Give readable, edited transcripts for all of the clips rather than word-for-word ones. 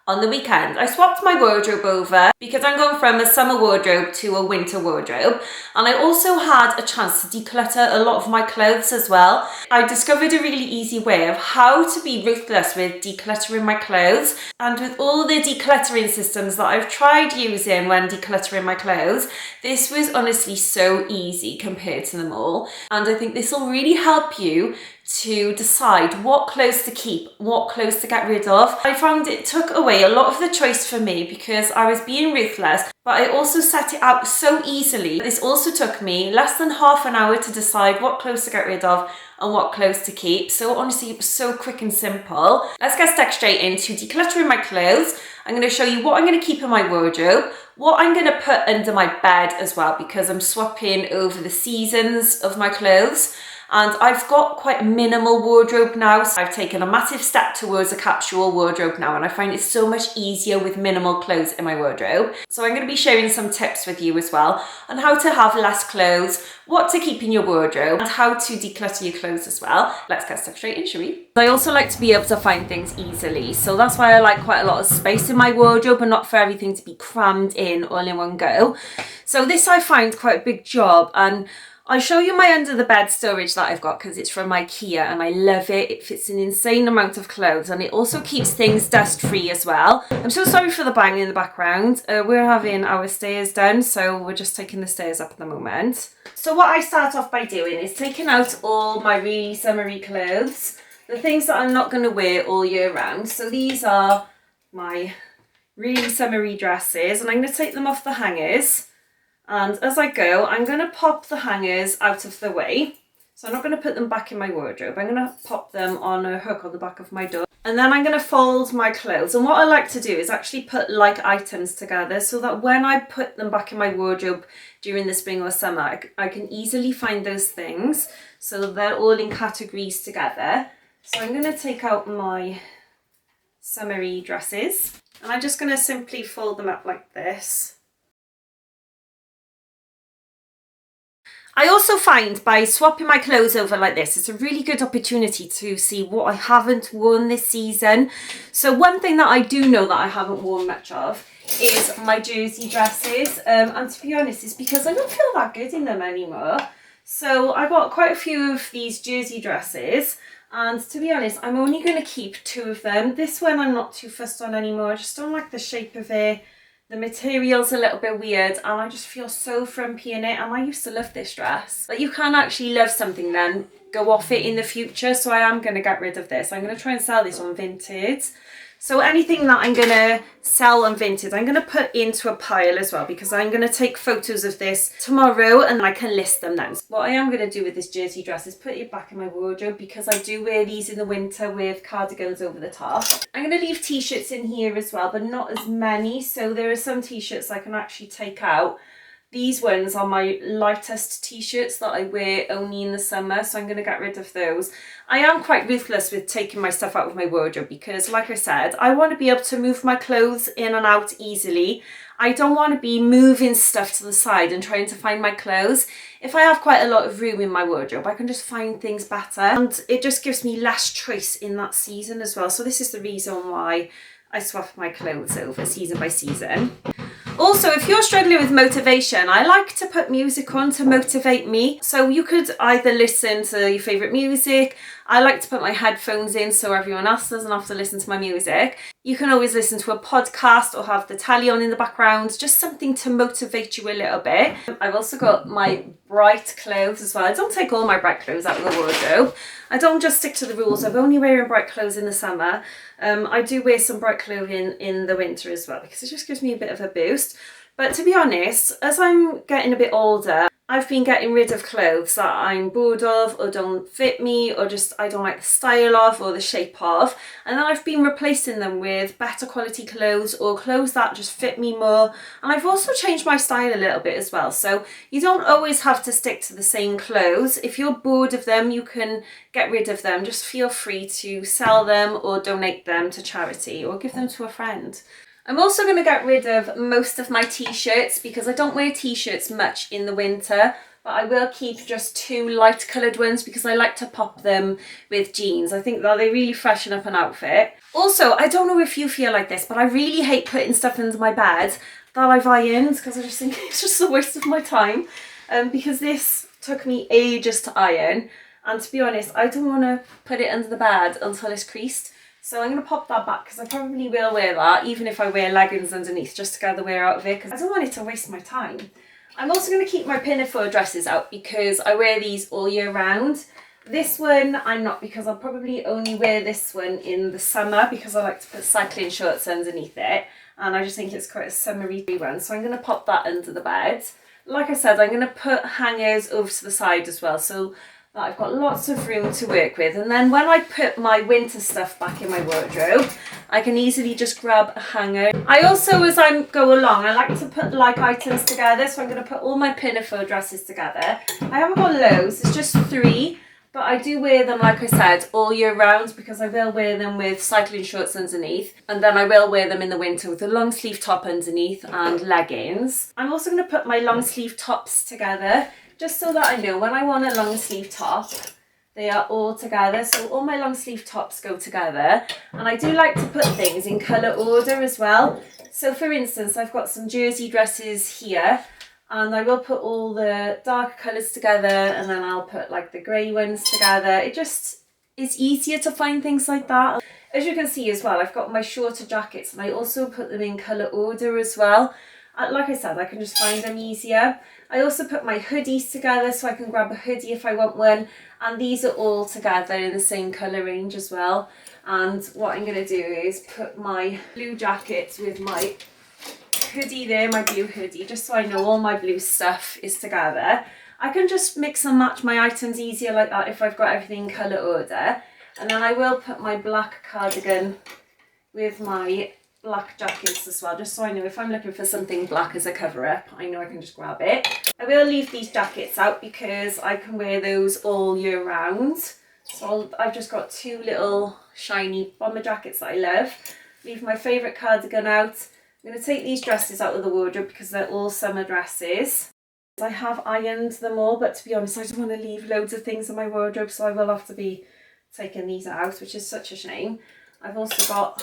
on the weekend. I swapped my wardrobe over because I'm going from a summer wardrobe to a winter wardrobe, and I also had a chance to declutter a lot of my clothes as well. I discovered a really easy way of how to be ruthless with decluttering my clothes, and with all the decluttering systems that I've tried using when decluttering my clothes, this was honestly so easy compared to them all, and I think this will really help you to decide what clothes to keep, what clothes to get rid of. I found it took away a lot of the choice for me because I was being ruthless, but I also set it out so easily. This also took me less than half an hour to decide what clothes to get rid of and what clothes to keep. So honestly, it was so quick and simple. Let's get stuck straight into decluttering my clothes. I'm going to show you what I'm going to keep in my wardrobe, what I'm going to put under my bed as well, because I'm swapping over the seasons of my clothes. And I've got quite a minimal wardrobe now, so I've taken a massive step towards a capsule wardrobe now, and I find it so much easier with minimal clothes in my wardrobe. So I'm going to be sharing some tips with you as well on how to have less clothes, what to keep in your wardrobe, and how to declutter your clothes as well. Let's get stuck straight in, shall we? I also like to be able to find things easily, so that's why I like quite a lot of space in my wardrobe and not for everything to be crammed in all in one go. So this I find quite a big job, and I'll show you my under the bed storage that I've got because it's from IKEA and I love it. It fits an insane amount of clothes and it also keeps things dust free as well. I'm so sorry for the bang in the background. We're having our stairs done, so we're just taking the stairs up at the moment. So what I start off by doing is taking out all my really summery clothes, the things that I'm not going to wear all year round. So these are my really summery dresses and I'm going to take them off the hangers. And as I go, I'm going to pop the hangers out of the way. So I'm not going to put them back in my wardrobe. I'm going to pop them on a hook on the back of my door. And then I'm going to fold my clothes. And what I like to do is actually put like items together so that when I put them back in my wardrobe during the spring or summer, I can easily find those things. So they're all in categories together. So I'm going to take out my summery dresses. And I'm just going to simply fold them up like this. I also find by swapping my clothes over like this, it's a really good opportunity to see what I haven't worn this season. So one thing that I do know that I haven't worn much of is my jersey dresses. And to be honest, it's because I don't feel that good in them anymore. So I got quite a few of these jersey dresses. And to be honest, I'm only going to keep 2 of them. This one I'm not too fussed on anymore. I just don't like the shape of it. The material's a little bit weird and I just feel so frumpy in it, and I used to love this dress. But you can actually love something then go off it in the future, so I am going to get rid of this. I'm going to try and sell this on Vinted. So anything that I'm going to sell on Vinted, I'm going to put into a pile as well because I'm going to take photos of this tomorrow and I can list them then. What I am going to do with this jersey dress is put it back in my wardrobe because I do wear these in the winter with cardigans over the top. I'm going to leave t-shirts in here as well, but not as many. So there are some t-shirts I can actually take out. These ones are my lightest t-shirts that I wear only in the summer, so I'm going to get rid of those. I am quite ruthless with taking my stuff out of my wardrobe because, like I said, I want to be able to move my clothes in and out easily. I don't want to be moving stuff to the side and trying to find my clothes. If I have quite a lot of room in my wardrobe, I can just find things better, and it just gives me less choice in that season as well. So this is the reason why I swap my clothes over season by season. Also, if you're struggling with motivation, I like to put music on to motivate me. So you could either listen to your favourite music. I like to put my headphones in so everyone else doesn't have to listen to my music. You can always listen to a podcast or have the telly on in the background, just something to motivate you a little bit. I've also got my bright clothes as well. I don't take all my bright clothes out of the wardrobe. I don't just stick to the rules of only wearing bright clothes in the summer. I do wear some bright clothing in the winter as well because it just gives me a bit of a boost. But to be honest, as I'm getting a bit older, I've been getting rid of clothes that I'm bored of or don't fit me or just I don't like the style of or the shape of, and then I've been replacing them with better quality clothes or clothes that just fit me more. And I've also changed my style a little bit as well, so you don't always have to stick to the same clothes. If you're bored of them, you can get rid of them. Just feel free to sell them or donate them to charity or give them to a friend. I'm also going to get rid of most of my t-shirts because I don't wear t-shirts much in the winter. but I will keep just 2 light coloured ones because I like to pop them with jeans. I think that they really freshen up an outfit. Also, I don't know if you feel like this, but I really hate putting stuff into my bed that I've ironed because I just think it's just a waste of my time. Because this took me ages to iron, and to be honest, I don't want to put it under the bed until it's creased. So I'm going to pop that back because I probably will wear that, even if I wear leggings underneath, just to get the wear out of it, because I don't want it to waste my time. I'm also going to keep my pinafore dresses out because I wear these all year round. This one I'm not, because I'll probably only wear this one in the summer because I like to put cycling shorts underneath it, and I just think it's quite a summery one. So I'm going to pop that under the bed. Like I said, I'm going to put hangers over to the side as well, so that I've got lots of room to work with. And then when I put my winter stuff back in my wardrobe, I can easily just grab a hanger. I also, as I go along, I like to put like items together, so I'm going to put all my pinafore dresses together. I haven't got loads, it's just 3, but I do wear them, like I said, all year round, because I will wear them with cycling shorts underneath, and then I will wear them in the winter with a long sleeve top underneath and leggings. I'm also going to put my long sleeve tops together, just so that I know when I want a long sleeve top, they are all together. So all my long sleeve tops go together. And I do like to put things in colour order as well. So for instance, I've got some jersey dresses here, and I will put all the dark colours together, and then I'll put like the grey ones together. It just is easier to find things like that. As you can see as well, I've got my shorter jackets, and I also put them in colour order as well. Like I said, I can just find them easier. I also put my hoodies together, so I can grab a hoodie if I want one. And these are all together in the same colour range as well. And what I'm going to do is put my blue jacket with my hoodie there, my blue hoodie, just so I know all my blue stuff is together. I can just mix and match my items easier like that if I've got everything in colour order. And then I will put my black cardigan with my black jackets as well, just so I know if I'm looking for something black as a cover up, I know I can just grab it. I will leave these jackets out because I can wear those all year round. So I've just got 2 little shiny bomber jackets that I love. Leave my favourite cardigan out. I'm going to take these dresses out of the wardrobe because they're all summer dresses. I have ironed them all, but to be honest, I don't want to leave loads of things in my wardrobe, so I will have to be taking these out, which is such a shame. I've also got,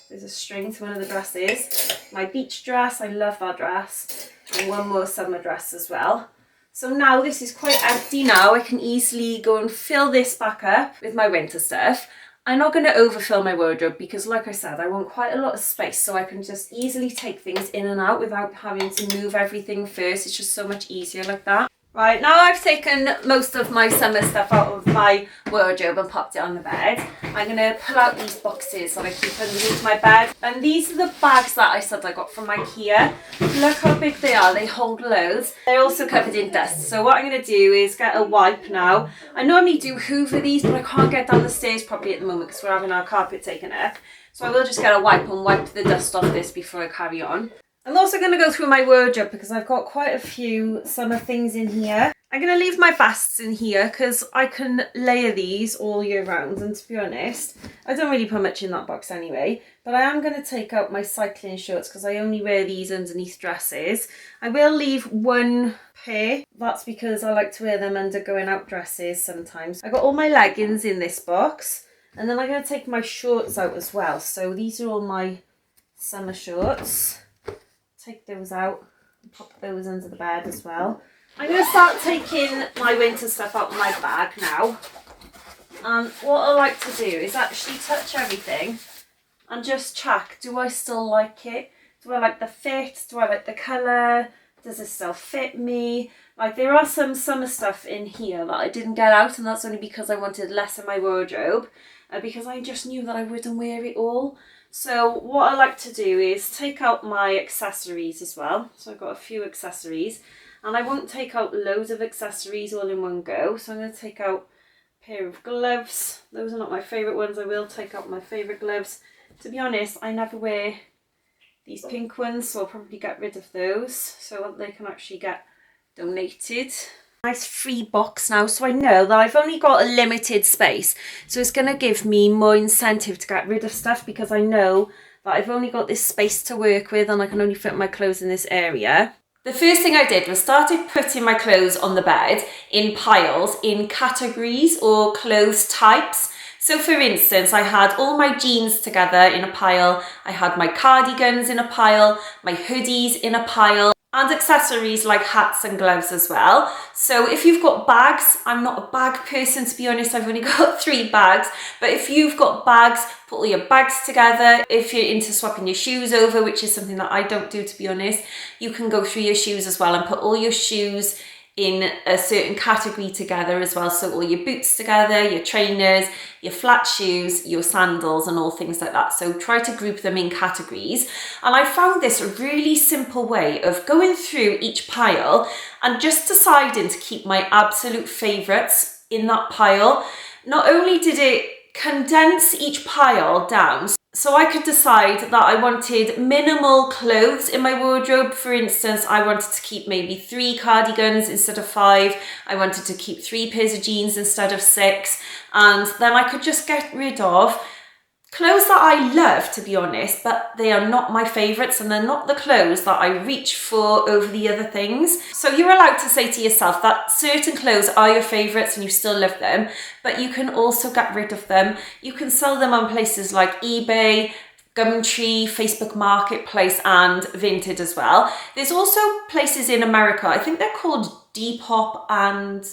there's a string to one of the dresses, my beach dress, I love that dress, and one more summer dress as well. So now this is quite empty now, I can easily go and fill this back up with my winter stuff. I'm not going to overfill my wardrobe because, like I said, I want quite a lot of space, so I can just easily take things in and out without having to move everything first. It's just so much easier like that. Right, now I've taken most of my summer stuff out of my wardrobe and popped it on the bed. I'm going to pull out these boxes that I keep underneath my bed. And these are the bags that I said I got from IKEA. Look how big they are, they hold loads. They're also covered in dust. So what I'm going to do is get a wipe now. I normally do hoover these, but I can't get down the stairs properly at the moment because we're having our carpet taken up. So I will just get a wipe and wipe the dust off this before I carry on. I'm also going to go through my wardrobe because I've got quite a few summer things in here. I'm going to leave my vests in here because I can layer these all year round, and to be honest, I don't really put much in that box anyway, but I am going to take out my cycling shorts because I only wear these underneath dresses. I will leave one pair, that's because I like to wear them under going out dresses sometimes. I got all my leggings in this box, and then I'm going to take my shorts out as well. So these are all my summer shorts. Take those out and pop those under the bed as well. I'm going to start taking my winter stuff out of my bag now. And what I like to do is actually touch everything and just check, do I still like it? Do I like the fit? Do I like the colour? Does it still fit me? Like, there are some summer stuff in here that I didn't get out, and that's only because I wanted less in my wardrobe, because I just knew that I wouldn't wear it all. So what I like to do is take out my accessories as well. So I've got a few accessories, and I won't take out loads of accessories all in one go. So I'm going to take out a pair of gloves. Those are not my favourite ones. I will take out my favourite gloves. To be honest, I never wear these pink ones, so I'll probably get rid of those so they can actually get donated. Nice free box now, so I know that I've only got a limited space, so it's going to give me more incentive to get rid of stuff because I know that I've only got this space to work with and I can only fit my clothes in this area. The first thing I did was started putting my clothes on the bed in piles, in categories or clothes types. So for instance, I had all my jeans together in a pile, I had my cardigans in a pile, my hoodies in a pile, and accessories like hats and gloves as well. So if you've got bags, I'm not a bag person to be honest, I've only got 3 bags, but if you've got bags, put all your bags together. If you're into swapping your shoes over, which is something that I don't do to be honest, you can go through your shoes as well and put all your shoes in a certain category together as well. So all your boots together, your trainers, your flat shoes, your sandals and all things like that. So try to group them in categories. And I found this a really simple way of going through each pile and just deciding to keep my absolute favourites in that pile. Not only did it condense each pile down, so I could decide that I wanted minimal clothes in my wardrobe. For instance, I wanted to keep maybe 3 cardigans instead of 5. I wanted to keep 3 pairs of jeans instead of 6. And then I could just get rid of clothes that I love, to be honest, but they are not my favourites and they're not the clothes that I reach for over the other things. So you're allowed to say to yourself that certain clothes are your favourites and you still love them, but you can also get rid of them. You can sell them on places like eBay, Gumtree, Facebook Marketplace and Vinted as well. There's also places in America, I think they're called Depop, and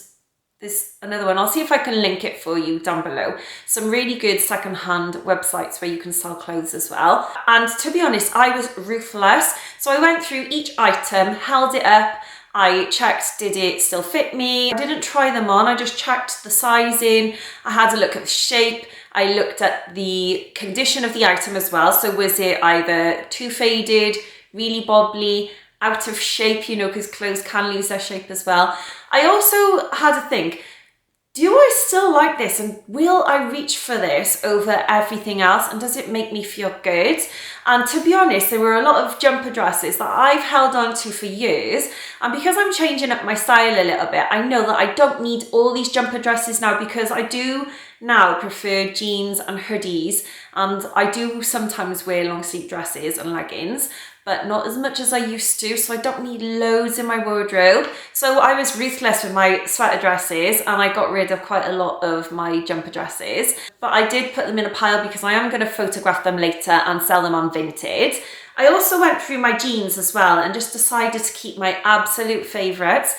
there's another one. I'll see if I can link it for you down below. Some really good secondhand websites where you can sell clothes as well. And to be honest, I was ruthless. So I went through each item, held it up, I checked, did it still fit me? I didn't try them on, I just checked the sizing. I had a look at the shape. I looked at the condition of the item as well. So was it either too faded, really bobbly, out of shape, you know, because clothes can lose their shape as well. I also had to think, do I still like this and will I reach for this over everything else, and does it make me feel good? And to be honest, there were a lot of jumper dresses that I've held on to for years, and because I'm changing up my style a little bit, I know that I don't need all these jumper dresses now, because I do now prefer jeans and hoodies, and I do sometimes wear long sleeve dresses and leggings, but not as much as I used to, so I don't need loads in my wardrobe. So I was ruthless with my sweater dresses and I got rid of quite a lot of my jumper dresses, but I did put them in a pile because I am going to photograph them later and sell them on Vinted. I also went through my jeans as well and just decided to keep my absolute favourites.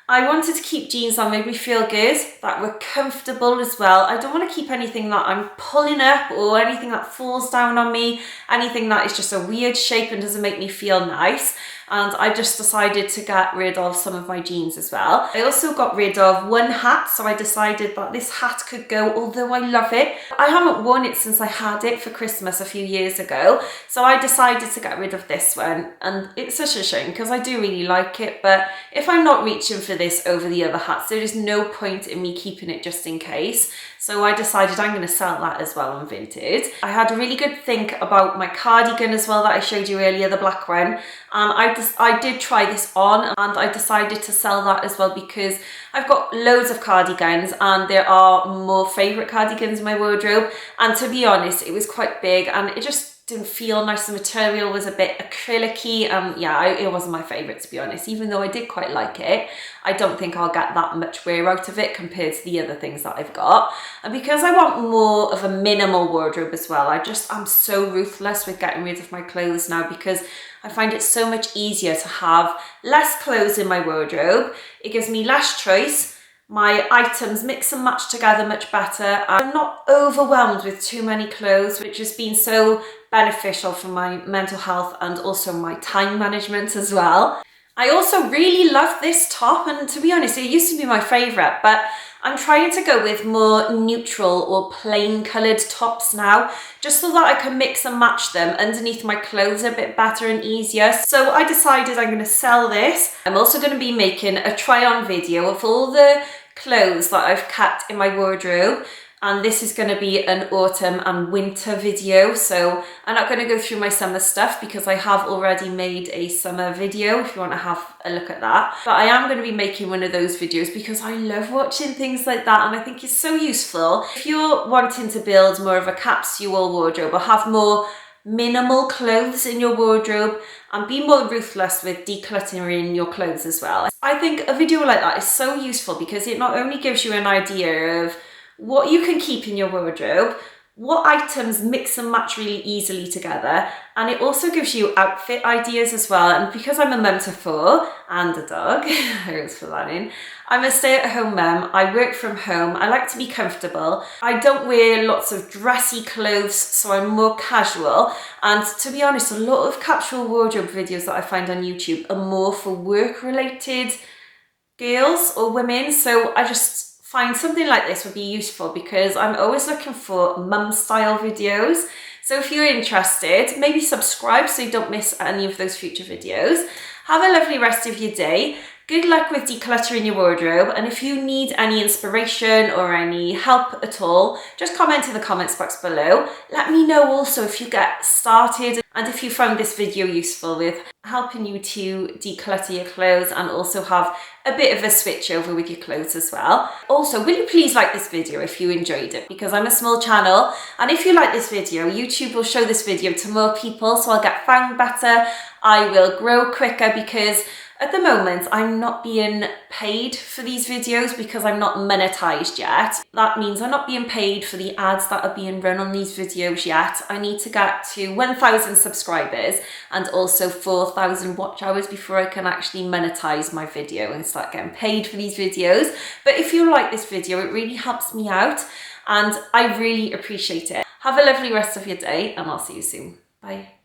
I wanted to keep jeans that made me feel good, that were comfortable as well. I don't want to keep anything that I'm pulling up or anything that falls down on me, anything that is just a weird shape and doesn't make me feel nice. And I just decided to get rid of some of my jeans as well. I also got rid of one hat, so I decided that this hat could go, although I love it. I haven't worn it since I had it for Christmas a few years ago, so I decided to get rid of this one. And it's such a shame because I do really like it, but if I'm not reaching for this over the other hats, there is no point in me keeping it just in case. So I decided I'm going to sell that as well on Vinted. I had a really good think about my cardigan as well that I showed you earlier, the black one. And I did try this on and I decided to sell that as well because I've got loads of cardigans and there are more favourite cardigans in my wardrobe. And to be honest, it was quite big and it just didn't feel nice. The material was a bit acrylic-y and yeah, it wasn't my favourite to be honest. Even though I did quite like it, I don't think I'll get that much wear out of it compared to the other things that I've got. And because I want more of a minimal wardrobe as well, I'm so ruthless with getting rid of my clothes now because I find it so much easier to have less clothes in my wardrobe. It gives me less choice. My items mix and match together much better. I'm not overwhelmed with too many clothes, which has been so beneficial for my mental health and also my time management as well. I also really love this top, and to be honest, it used to be my favourite, but I'm trying to go with more neutral or plain coloured tops now, just so that I can mix and match them underneath my clothes a bit better and easier. So I decided I'm going to sell this. I'm also going to be making a try on video of all the clothes that I've kept in my wardrobe, and this is going to be an autumn and winter video, so I'm not going to go through my summer stuff because I have already made a summer video if you want to have a look at that, but I am going to be making one of those videos because I love watching things like that and I think it's so useful. If you're wanting to build more of a capsule wardrobe or have more minimal clothes in your wardrobe and be more ruthless with decluttering your clothes as well. I think a video like that is so useful because it not only gives you an idea of what you can keep in your wardrobe, what items mix and match really easily together, and it also gives you outfit ideas as well. And because I'm a mum to 4 and a dog, I always put that in, I'm a stay-at-home mum, I work from home, I like to be comfortable, I don't wear lots of dressy clothes, so I'm more casual. And to be honest, a lot of capsule wardrobe videos that I find on YouTube are more for work-related girls or women, so I just find something like this would be useful because I'm always looking for mum style videos. So if you're interested, maybe subscribe so you don't miss any of those future videos. Have a lovely rest of your day. Good luck with decluttering your wardrobe, and if you need any inspiration or any help at all, just comment in the comments box below. Let me know also if you get started and if you found this video useful with helping you to declutter your clothes and also have a bit of a switch over with your clothes as well. Also, will you please like this video if you enjoyed it, because I'm a small channel, and if you like this video, YouTube will show this video to more people, so I'll get found better, I will grow quicker, because at the moment, I'm not being paid for these videos because I'm not monetized yet. That means I'm not being paid for the ads that are being run on these videos yet. I need to get to 1,000 subscribers and also 4,000 watch hours before I can actually monetize my video and start getting paid for these videos. But if you like this video, it really helps me out and I really appreciate it. Have a lovely rest of your day and I'll see you soon. Bye.